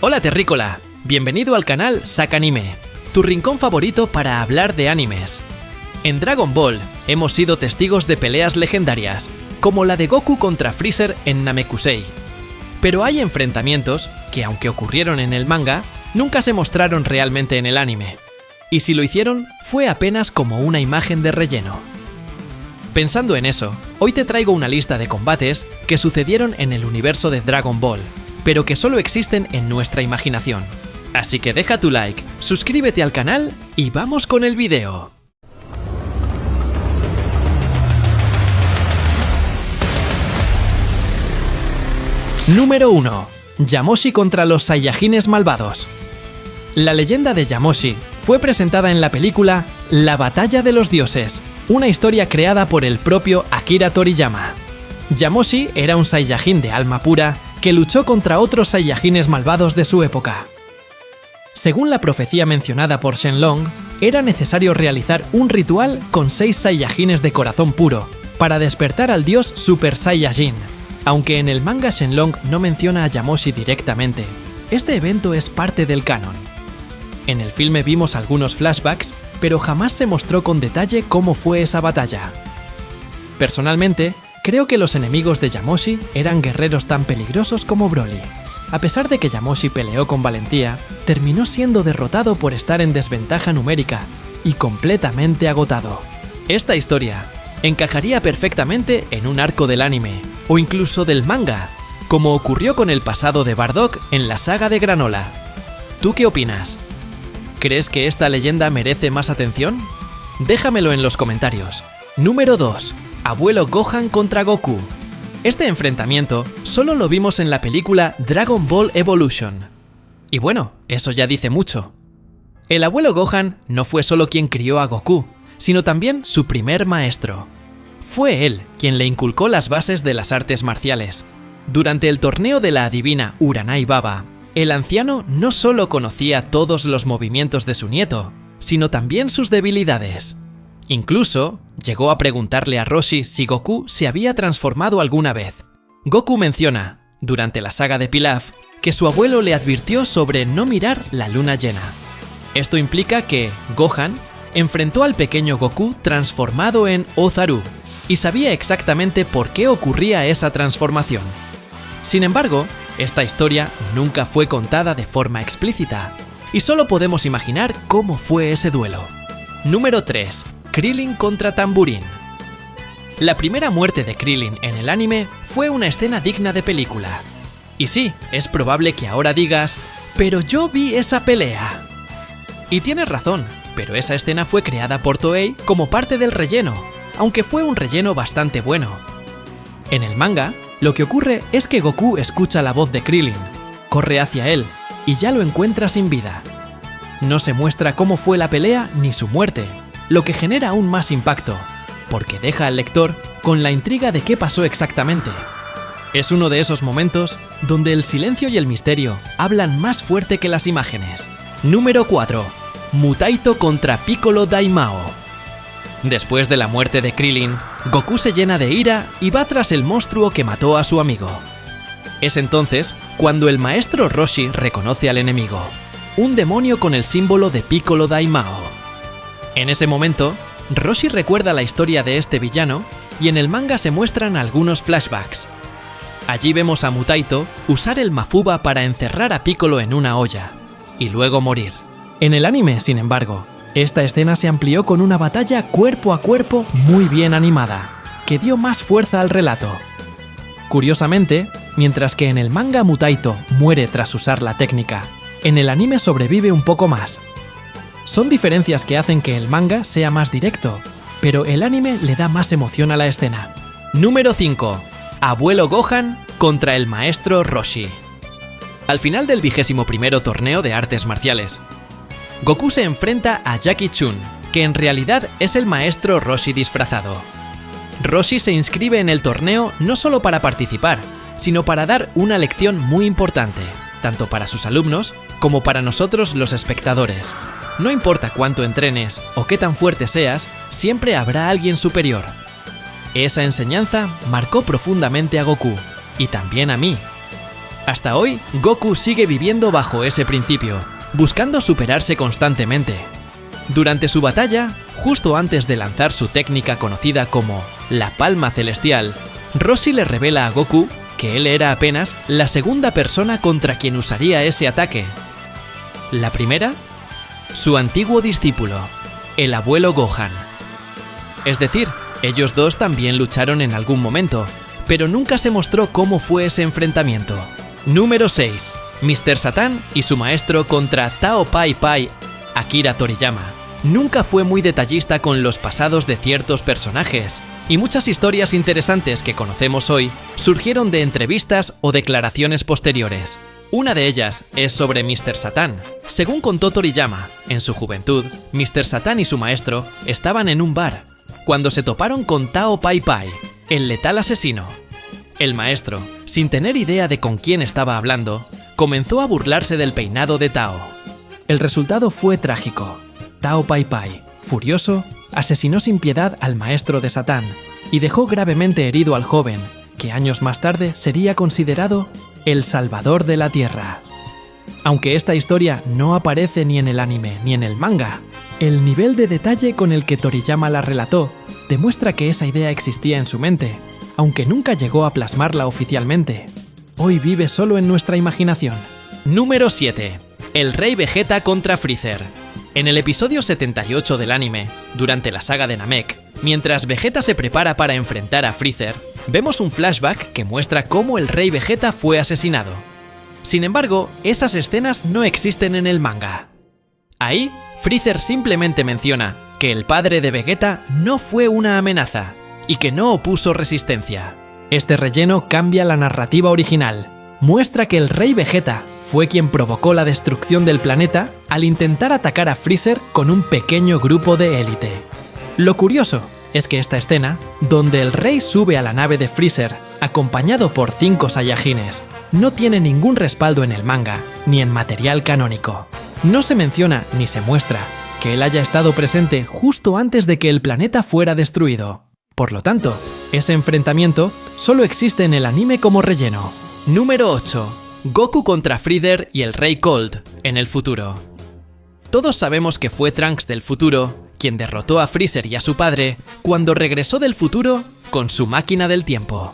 Hola terrícola, bienvenido al canal Sakanime, tu rincón favorito para hablar de animes. En Dragon Ball hemos sido testigos de peleas legendarias, como la de Goku contra Freezer en Namekusei. Pero hay enfrentamientos que, aunque ocurrieron en el manga, nunca se mostraron realmente en el anime. Y si lo hicieron, fue apenas como una imagen de relleno. Pensando en eso, hoy te traigo una lista de combates que sucedieron en el universo de Dragon Ball, pero que solo existen en nuestra imaginación. Así que deja tu like, suscríbete al canal y vamos con el vídeo. Número 1. Yamoshi contra los Saiyajines malvados. La leyenda de Yamoshi fue presentada en la película La Batalla de los Dioses, una historia creada por el propio Akira Toriyama. Yamoshi era un Saiyajin de alma pura que luchó contra otros Saiyajines malvados de su época. Según la profecía mencionada por Shenlong, era necesario realizar un ritual con 6 Saiyajines de corazón puro para despertar al dios Super Saiyajin. Aunque en el manga Shenlong no menciona a Yamoshi directamente, este evento es parte del canon. En el filme vimos algunos flashbacks, pero jamás se mostró con detalle cómo fue esa batalla. Personalmente, creo que los enemigos de Yamoshi eran guerreros tan peligrosos como Broly. A pesar de que Yamoshi peleó con valentía, terminó siendo derrotado por estar en desventaja numérica y completamente agotado. Esta historia encajaría perfectamente en un arco del anime, o incluso del manga, como ocurrió con el pasado de Bardock en la saga de Granola. ¿Tú qué opinas? ¿Crees que esta leyenda merece más atención? Déjamelo en los comentarios. Número 2. Abuelo Gohan contra Goku. Este enfrentamiento solo lo vimos en la película Dragon Ball Evolution. Y bueno, eso ya dice mucho. El abuelo Gohan no fue solo quien crió a Goku, sino también su primer maestro. Fue él quien le inculcó las bases de las artes marciales. Durante el torneo de la adivina Uranai Baba, el anciano no solo conocía todos los movimientos de su nieto, sino también sus debilidades. Incluso llegó a preguntarle a Roshi si Goku se había transformado alguna vez. Goku menciona, durante la saga de Pilaf, que su abuelo le advirtió sobre no mirar la luna llena. Esto implica que Gohan enfrentó al pequeño Goku transformado en Ozaru y sabía exactamente por qué ocurría esa transformación. Sin embargo, esta historia nunca fue contada de forma explícita, y solo podemos imaginar cómo fue ese duelo. Número 3. Krillin contra Tambourine. La primera muerte de Krillin en el anime fue una escena digna de película. Y sí, es probable que ahora digas, pero yo vi esa pelea. Y tienes razón, pero esa escena fue creada por Toei como parte del relleno, aunque fue un relleno bastante bueno. En el manga, lo que ocurre es que Goku escucha la voz de Krillin, corre hacia él y ya lo encuentra sin vida. No se muestra cómo fue la pelea ni su muerte, lo que genera aún más impacto, porque deja al lector con la intriga de qué pasó exactamente. Es uno de esos momentos donde el silencio y el misterio hablan más fuerte que las imágenes. Número 4. Mutaito contra Piccolo Daimao. Después de la muerte de Krillin, Goku se llena de ira y va tras el monstruo que mató a su amigo. Es entonces cuando el maestro Roshi reconoce al enemigo, un demonio con el símbolo de Piccolo Daimao. En ese momento, Roshi recuerda la historia de este villano y en el manga se muestran algunos flashbacks. Allí vemos a Mutaito usar el Mafuba para encerrar a Piccolo en una olla y luego morir. En el anime, sin embargo, esta escena se amplió con una batalla cuerpo a cuerpo muy bien animada, que dio más fuerza al relato. Curiosamente, mientras que en el manga Mutaito muere tras usar la técnica, en el anime sobrevive un poco más. Son diferencias que hacen que el manga sea más directo, pero el anime le da más emoción a la escena. Número 5. Abuelo Gohan contra el maestro Roshi. Al final del 21º torneo de artes marciales, Goku se enfrenta a Jackie Chun, que en realidad es el maestro Roshi disfrazado. Roshi se inscribe en el torneo no solo para participar, sino para dar una lección muy importante, tanto para sus alumnos como para nosotros los espectadores. No importa cuánto entrenes o qué tan fuerte seas, siempre habrá alguien superior. Esa enseñanza marcó profundamente a Goku, y también a mí. Hasta hoy, Goku sigue viviendo bajo ese principio, buscando superarse constantemente. Durante su batalla, justo antes de lanzar su técnica conocida como la Palma Celestial, Roshi le revela a Goku que él era apenas la segunda persona contra quien usaría ese ataque. La primera, su antiguo discípulo, el abuelo Gohan. Es decir, ellos dos también lucharon en algún momento, pero nunca se mostró cómo fue ese enfrentamiento. Número 6. Mr. Satan y su maestro contra Tao Pai Pai, Akira Toriyama. Nunca fue muy detallista con los pasados de ciertos personajes, y muchas historias interesantes que conocemos hoy surgieron de entrevistas o declaraciones posteriores. Una de ellas es sobre Mr. Satan. Según contó Toriyama, en su juventud, Mr. Satan y su maestro estaban en un bar, cuando se toparon con Tao Pai Pai, el letal asesino. El maestro, sin tener idea de con quién estaba hablando, comenzó a burlarse del peinado de Tao. El resultado fue trágico. Tao Pai Pai, furioso, asesinó sin piedad al maestro de Satán y dejó gravemente herido al joven, que años más tarde sería considerado el salvador de la Tierra. Aunque esta historia no aparece ni en el anime ni en el manga, el nivel de detalle con el que Toriyama la relató demuestra que esa idea existía en su mente, aunque nunca llegó a plasmarla oficialmente. Hoy vive solo en nuestra imaginación. Número 7. El Rey Vegeta contra Freezer. En el episodio 78 del anime, durante la saga de Namek, mientras Vegeta se prepara para enfrentar a Freezer, vemos un flashback que muestra cómo el Rey Vegeta fue asesinado. Sin embargo, esas escenas no existen en el manga. Ahí, Freezer simplemente menciona que el padre de Vegeta no fue una amenaza y que no opuso resistencia. Este relleno cambia la narrativa original. Muestra que el Rey Vegeta fue quien provocó la destrucción del planeta al intentar atacar a Freezer con un pequeño grupo de élite. Lo curioso es que esta escena, donde el rey sube a la nave de Freezer acompañado por 5 Saiyajines, no tiene ningún respaldo en el manga ni en material canónico. No se menciona ni se muestra que él haya estado presente justo antes de que el planeta fuera destruido. Por lo tanto, ese enfrentamiento solo existe en el anime como relleno. Número 8. Goku contra Freezer y el Rey Cold en el futuro. Todos sabemos que fue Trunks del futuro quien derrotó a Freezer y a su padre cuando regresó del futuro con su máquina del tiempo.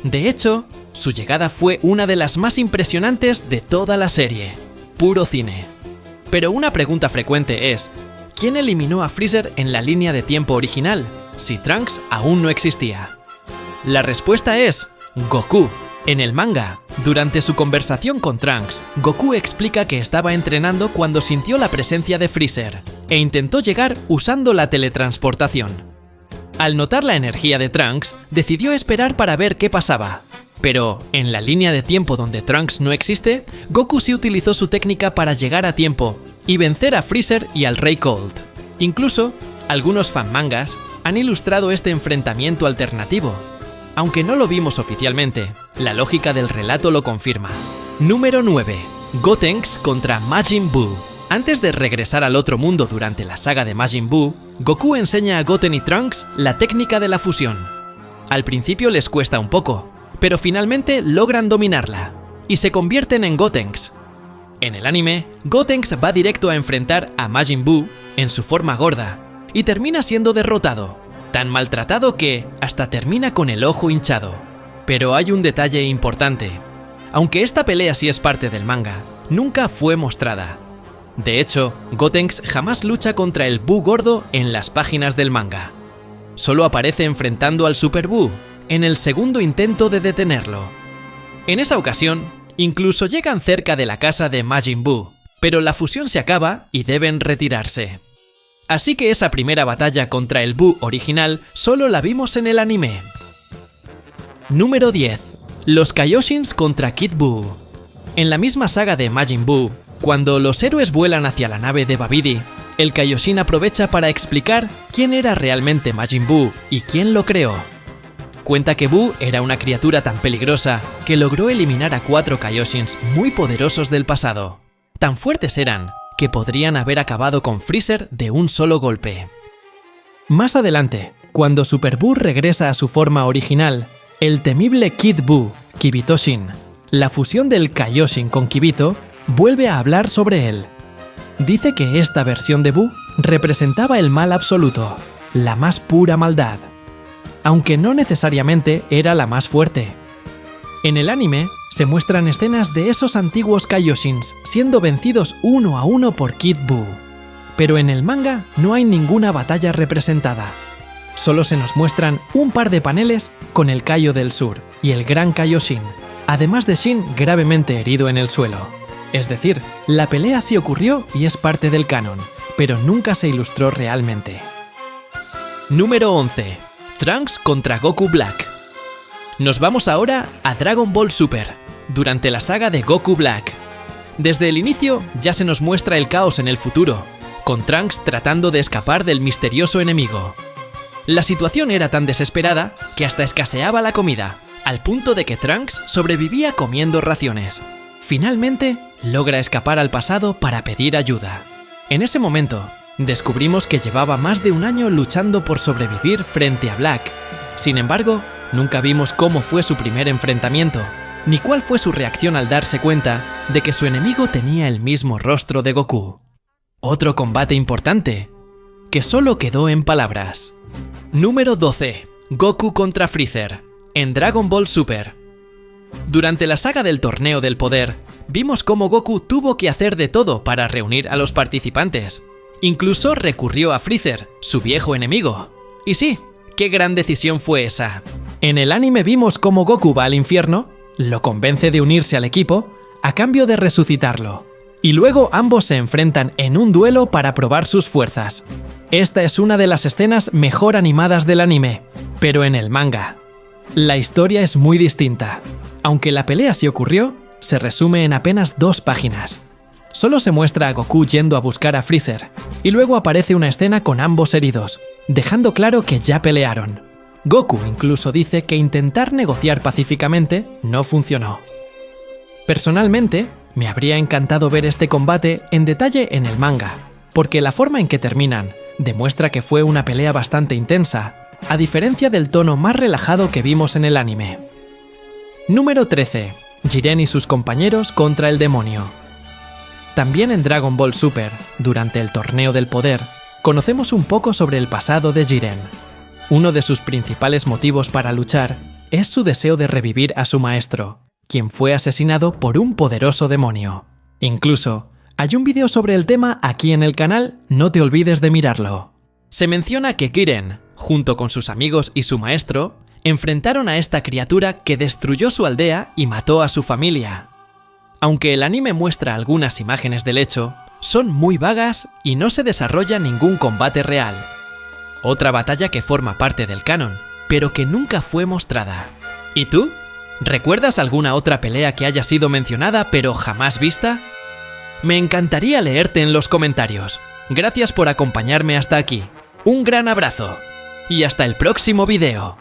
De hecho, su llegada fue una de las más impresionantes de toda la serie. Puro cine. Pero una pregunta frecuente es, ¿quién eliminó a Freezer en la línea de tiempo original, si Trunks aún no existía? La respuesta es Goku. En el manga, durante su conversación con Trunks, Goku explica que estaba entrenando cuando sintió la presencia de Freezer e intentó llegar usando la teletransportación. Al notar la energía de Trunks, decidió esperar para ver qué pasaba. Pero, en la línea de tiempo donde Trunks no existe, Goku sí utilizó su técnica para llegar a tiempo y vencer a Freezer y al Rey Cold. Incluso, algunos fanmangas han ilustrado este enfrentamiento alternativo. Aunque no lo vimos oficialmente, la lógica del relato lo confirma. Número 9. Gotenks contra Majin Buu. Antes de regresar al otro mundo durante la saga de Majin Buu, Goku enseña a Goten y Trunks la técnica de la fusión. Al principio les cuesta un poco, pero finalmente logran dominarla, y se convierten en Gotenks. En el anime, Gotenks va directo a enfrentar a Majin Buu en su forma gorda, y termina siendo derrotado, tan maltratado que hasta termina con el ojo hinchado. Pero hay un detalle importante. Aunque esta pelea sí es parte del manga, nunca fue mostrada. De hecho, Gotenks jamás lucha contra el Buu gordo en las páginas del manga. Solo aparece enfrentando al Super Buu, en el segundo intento de detenerlo. En esa ocasión, incluso llegan cerca de la casa de Majin Buu, pero la fusión se acaba y deben retirarse. Así que esa primera batalla contra el Buu original solo la vimos en el anime. Número 10. Los Kaioshins contra Kid Buu. En la misma saga de Majin Buu, cuando los héroes vuelan hacia la nave de Babidi, el Kaioshin aprovecha para explicar quién era realmente Majin Buu y quién lo creó. Cuenta que Buu era una criatura tan peligrosa que logró eliminar a 4 Kaioshins muy poderosos del pasado. Tan fuertes eran que podrían haber acabado con Freezer de un solo golpe. Más adelante, cuando Super Buu regresa a su forma original, el temible Kid Buu, Kibitoshin, la fusión del Kaioshin con Kibito vuelve a hablar sobre él. Dice que esta versión de Buu representaba el mal absoluto, la más pura maldad, aunque no necesariamente era la más fuerte. En el anime se muestran escenas de esos antiguos Kaioshins siendo vencidos uno a uno por Kid Buu, pero en el manga no hay ninguna batalla representada. Solo se nos muestran un par de paneles con el Kaio del Sur y el Gran Kaioshin, además de Shin gravemente herido en el suelo. Es decir, la pelea sí ocurrió y es parte del canon, pero nunca se ilustró realmente. Número 11. Trunks contra Goku Black. Nos vamos ahora a Dragon Ball Super, durante la saga de Goku Black. Desde el inicio ya se nos muestra el caos en el futuro, con Trunks tratando de escapar del misterioso enemigo. La situación era tan desesperada que hasta escaseaba la comida, al punto de que Trunks sobrevivía comiendo raciones. Finalmente, logra escapar al pasado para pedir ayuda. En ese momento, descubrimos que llevaba más de un año luchando por sobrevivir frente a Black. Sin embargo, nunca vimos cómo fue su primer enfrentamiento, ni cuál fue su reacción al darse cuenta de que su enemigo tenía el mismo rostro de Goku. Otro combate importante, que solo quedó en palabras. Número 12. Goku contra Freezer, en Dragon Ball Super. Durante la saga del Torneo del Poder, vimos cómo Goku tuvo que hacer de todo para reunir a los participantes. Incluso recurrió a Freezer, su viejo enemigo. Y sí, qué gran decisión fue esa. En el anime vimos cómo Goku va al infierno, lo convence de unirse al equipo, a cambio de resucitarlo. Y luego ambos se enfrentan en un duelo para probar sus fuerzas. Esta es una de las escenas mejor animadas del anime, pero en el manga. La historia es muy distinta. Aunque la pelea sí ocurrió, se resume en apenas 2 páginas. Solo se muestra a Goku yendo a buscar a Freezer, y luego aparece una escena con ambos heridos, dejando claro que ya pelearon. Goku incluso dice que intentar negociar pacíficamente no funcionó. Personalmente, me habría encantado ver este combate en detalle en el manga, porque la forma en que terminan demuestra que fue una pelea bastante intensa, a diferencia del tono más relajado que vimos en el anime. Número 13. Jiren y sus compañeros contra el demonio. También en Dragon Ball Super, durante el Torneo del Poder, conocemos un poco sobre el pasado de Jiren. Uno de sus principales motivos para luchar es su deseo de revivir a su maestro, quien fue asesinado por un poderoso demonio. Incluso, hay un vídeo sobre el tema aquí en el canal, no te olvides de mirarlo. Se menciona que Jiren, junto con sus amigos y su maestro, enfrentaron a esta criatura que destruyó su aldea y mató a su familia. Aunque el anime muestra algunas imágenes del hecho, son muy vagas y no se desarrolla ningún combate real. Otra batalla que forma parte del canon, pero que nunca fue mostrada. ¿Y tú? ¿Recuerdas alguna otra pelea que haya sido mencionada pero jamás vista? Me encantaría leerte en los comentarios. Gracias por acompañarme hasta aquí. Un gran abrazo. Y hasta el próximo video.